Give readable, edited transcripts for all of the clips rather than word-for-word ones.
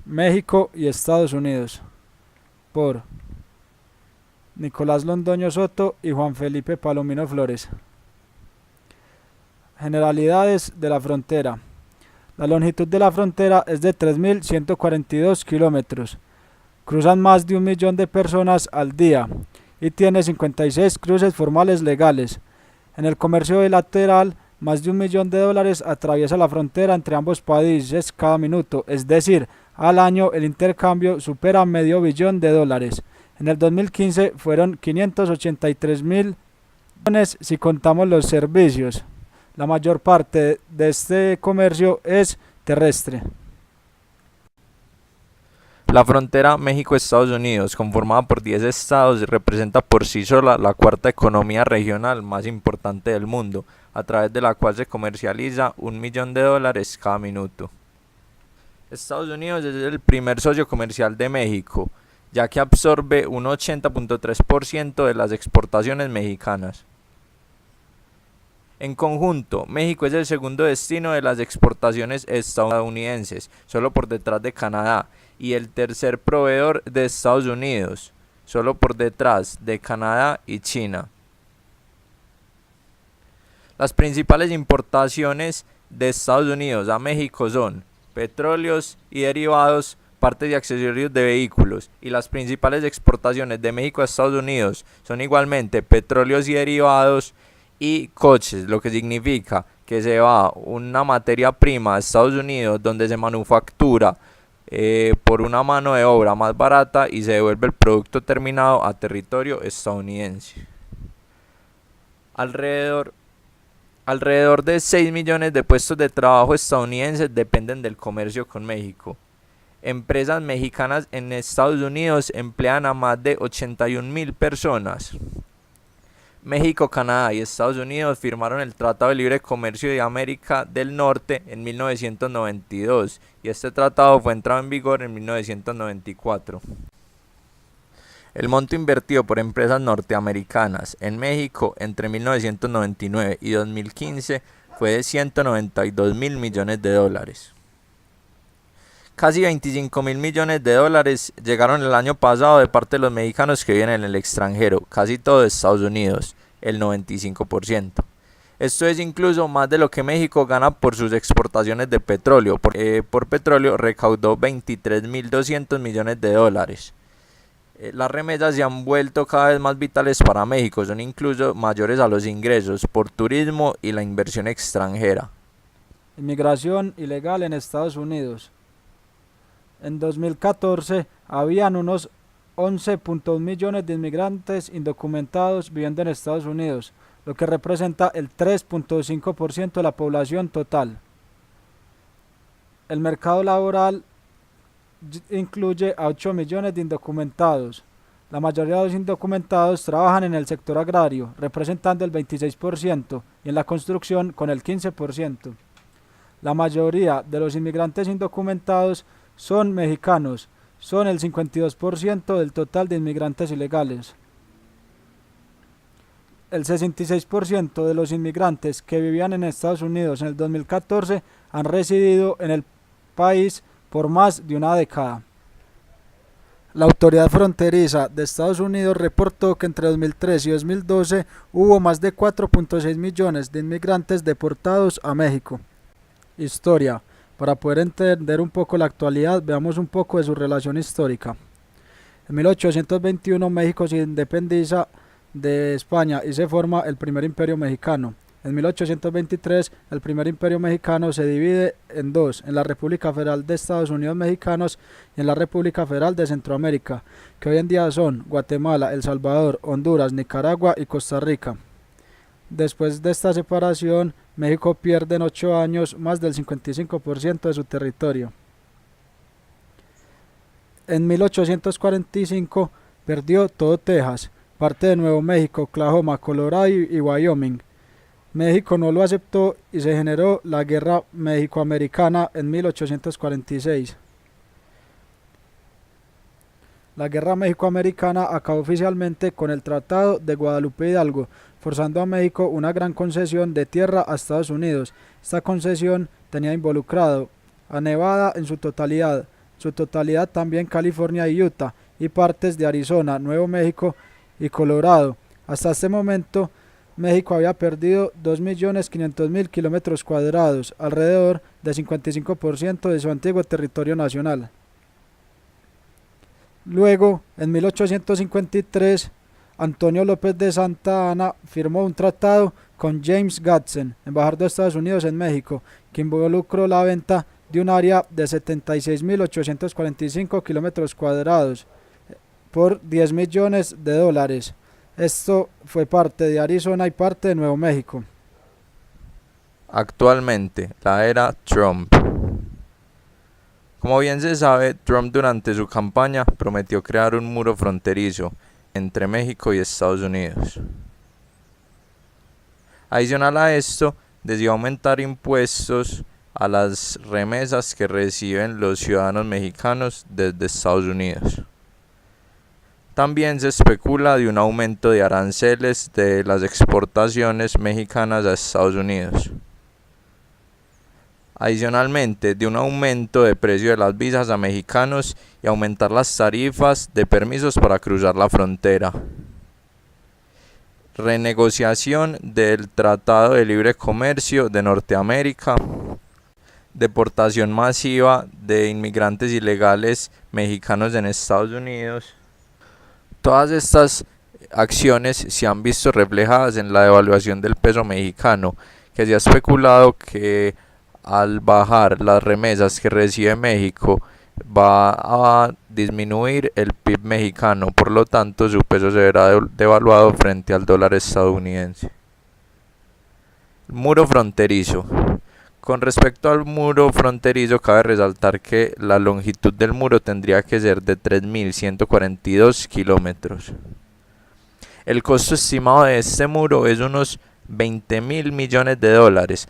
México y Estados Unidos, por Nicolás Londoño Soto y Juan Felipe Palomino Flores. Generalidades de la frontera. La longitud de la frontera es de 3.142 kilómetros. Cruzan más de 1 millón de personas al día y tiene 56 cruces formales legales. En el comercio bilateral, más de $1 millón atraviesa la frontera entre ambos países cada minuto, es decir, al año el intercambio supera medio billón de dólares. En el 2015 fueron 583.000 millones si contamos los servicios. La mayor parte de este comercio es terrestre. La frontera México-Estados Unidos, conformada por 10 estados, representa por sí sola la cuarta economía regional más importante del mundo, a través de la cual se comercializa $1 millón cada minuto. Estados Unidos es el primer socio comercial de México, ya que absorbe un 80.3% de las exportaciones mexicanas. En conjunto, México es el segundo destino de las exportaciones estadounidenses, solo por detrás de Canadá, y el tercer proveedor de Estados Unidos, solo por detrás de Canadá y China. Las principales importaciones de Estados Unidos a México son petróleos y derivados, partes y accesorios de vehículos, y las principales exportaciones de México a Estados Unidos son igualmente petróleos y derivados y coches, lo que significa que se va una materia prima a Estados Unidos donde se manufactura por una mano de obra más barata y se devuelve el producto terminado a territorio estadounidense. Alrededor de 6 millones de puestos de trabajo estadounidenses dependen del comercio con México. Empresas mexicanas en Estados Unidos emplean a más de 81.000 personas. México, Canadá y Estados Unidos firmaron el Tratado de Libre Comercio de América del Norte en 1992 y este tratado fue entrado en vigor en 1994. El monto invertido por empresas norteamericanas en México entre 1999 y 2015 fue de $192.000 millones. Casi 25.000 millones de dólares llegaron el año pasado de parte de los mexicanos que viven en el extranjero, casi todo de Estados Unidos, el 95%. Esto es incluso más de lo que México gana por sus exportaciones de petróleo. Por petróleo recaudó $23.200 millones de dólares. Las remesas se han vuelto cada vez más vitales para México, son incluso mayores a los ingresos por turismo y la inversión extranjera. Inmigración ilegal en Estados Unidos. En 2014 habían unos 11.1 millones de inmigrantes indocumentados viviendo en Estados Unidos, lo que representa el 3.5% de la población total. El mercado laboral incluye a 8 millones de indocumentados. La mayoría de los indocumentados trabajan en el sector agrario, representando el 26%, y en la construcción con el 15%. La mayoría de los inmigrantes indocumentados son mexicanos, son el 52% del total de inmigrantes ilegales. El 66% de los inmigrantes que vivían en Estados Unidos en el 2014 han residido en el país por más de una década. La autoridad fronteriza de Estados Unidos reportó que entre 2013 y 2012 hubo más de 4.6 millones de inmigrantes deportados a México. Historia. Para poder entender un poco la actualidad, veamos un poco de su relación histórica. En 1821 México se independiza de España y se forma el primer imperio mexicano. En 1823 el primer imperio mexicano se divide en dos, en la República Federal de Estados Unidos Mexicanos y en la República Federal de Centroamérica, que hoy en día son Guatemala, El Salvador, Honduras, Nicaragua y Costa Rica. Después de esta separación, México pierde en 8 años más del 55% de su territorio. En 1845 perdió todo Texas, parte de Nuevo México, Oklahoma, Colorado y Wyoming. México no lo aceptó y se generó la Guerra México-Americana en 1846. La Guerra México-Americana acabó oficialmente con el Tratado de Guadalupe Hidalgo, forzando a México una gran concesión de tierra a Estados Unidos. Esta concesión tenía involucrado a Nevada en su totalidad, su totalidad también California y Utah, y partes de Arizona, Nuevo México y Colorado. Hasta este momento, México había perdido 2.500.000 kilómetros cuadrados, alrededor del 55% de su antiguo territorio nacional. Luego, en 1853, Antonio López de Santa Anna firmó un tratado con James Gadsden, embajador de Estados Unidos en México, que involucró la venta de un área de 76.845 kilómetros cuadrados por $10 millones. Esto fue parte de Arizona y parte de Nuevo México. Actualmente, la era Trump. Como bien se sabe, Trump durante su campaña prometió crear un muro fronterizo entre México y Estados Unidos. Adicional a esto, decidió aumentar impuestos a las remesas que reciben los ciudadanos mexicanos desde Estados Unidos. También se especula de un aumento de aranceles de las exportaciones mexicanas a Estados Unidos. Adicionalmente, de un aumento de precio de las visas a mexicanos y aumentar las tarifas de permisos para cruzar la frontera. Renegociación del Tratado de Libre Comercio de Norteamérica. Deportación masiva de inmigrantes ilegales mexicanos en Estados Unidos. Todas estas acciones se han visto reflejadas en la devaluación del peso mexicano, que se ha especulado que al bajar las remesas que recibe México va a disminuir el PIB mexicano, por lo tanto su peso se verá devaluado frente al dólar estadounidense. Muro fronterizo. Con respecto al muro fronterizo, cabe resaltar que la longitud del muro tendría que ser de 3.142 kilómetros. El costo estimado de este muro es unos $20.000 millones,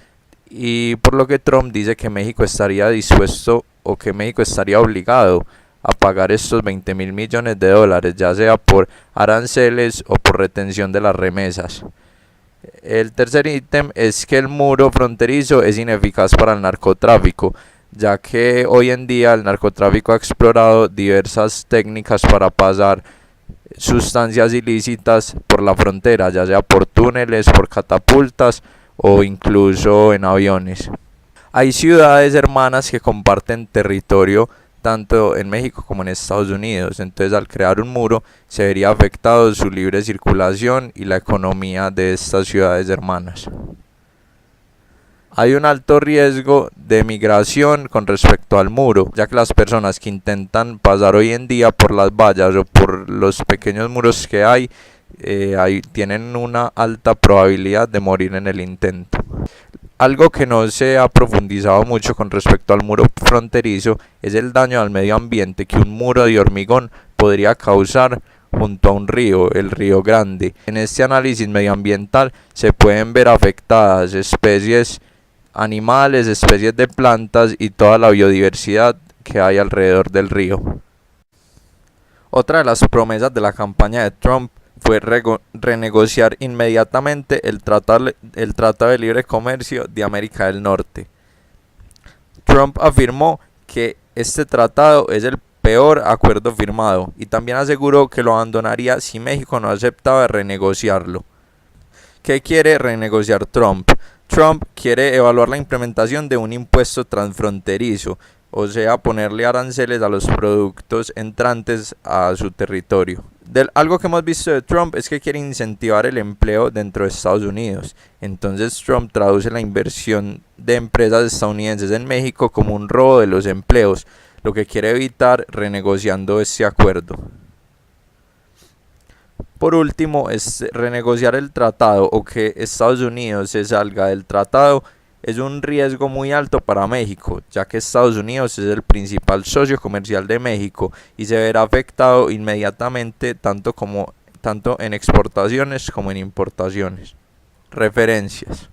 y por lo que Trump dice que México estaría dispuesto o que México estaría obligado a pagar estos $20.000 millones, ya sea por aranceles o por retención de las remesas. El tercer ítem es que el muro fronterizo es ineficaz para el narcotráfico, ya que hoy en día el narcotráfico ha explorado diversas técnicas para pasar sustancias ilícitas por la frontera, ya sea por túneles, por catapultas o incluso en aviones. Hay ciudades hermanas que comparten territorio tanto en México como en Estados Unidos, entonces al crear un muro se vería afectado su libre circulación y la economía de estas ciudades hermanas. Hay un alto riesgo de migración con respecto al muro, ya que las personas que intentan pasar hoy en día por las vallas o por los pequeños muros que hay tienen una alta probabilidad de morir en el intento. Algo que no se ha profundizado mucho con respecto al muro fronterizo es el daño al medio ambiente que un muro de hormigón podría causar junto a un río, el Río Grande. En este análisis medioambiental se pueden ver afectadas especies animales, especies de plantas y toda la biodiversidad que hay alrededor del río. Otra de las promesas de la campaña de Trump fue renegociar inmediatamente el Tratado de Libre Comercio de América del Norte. Trump afirmó que este tratado es el peor acuerdo firmado y también aseguró que lo abandonaría si México no aceptaba renegociarlo. ¿Qué quiere renegociar Trump? Trump quiere evaluar la implementación de un impuesto transfronterizo, o sea, ponerle aranceles a los productos entrantes a su territorio. Algo que hemos visto de Trump es que quiere incentivar el empleo dentro de Estados Unidos. Entonces Trump traduce la inversión de empresas estadounidenses en México como un robo de los empleos, lo que quiere evitar renegociando este acuerdo. Por último, es renegociar el tratado o que Estados Unidos se salga del tratado es un riesgo muy alto para México, ya que Estados Unidos es el principal socio comercial de México y se verá afectado inmediatamente tanto en exportaciones como en importaciones. Referencias.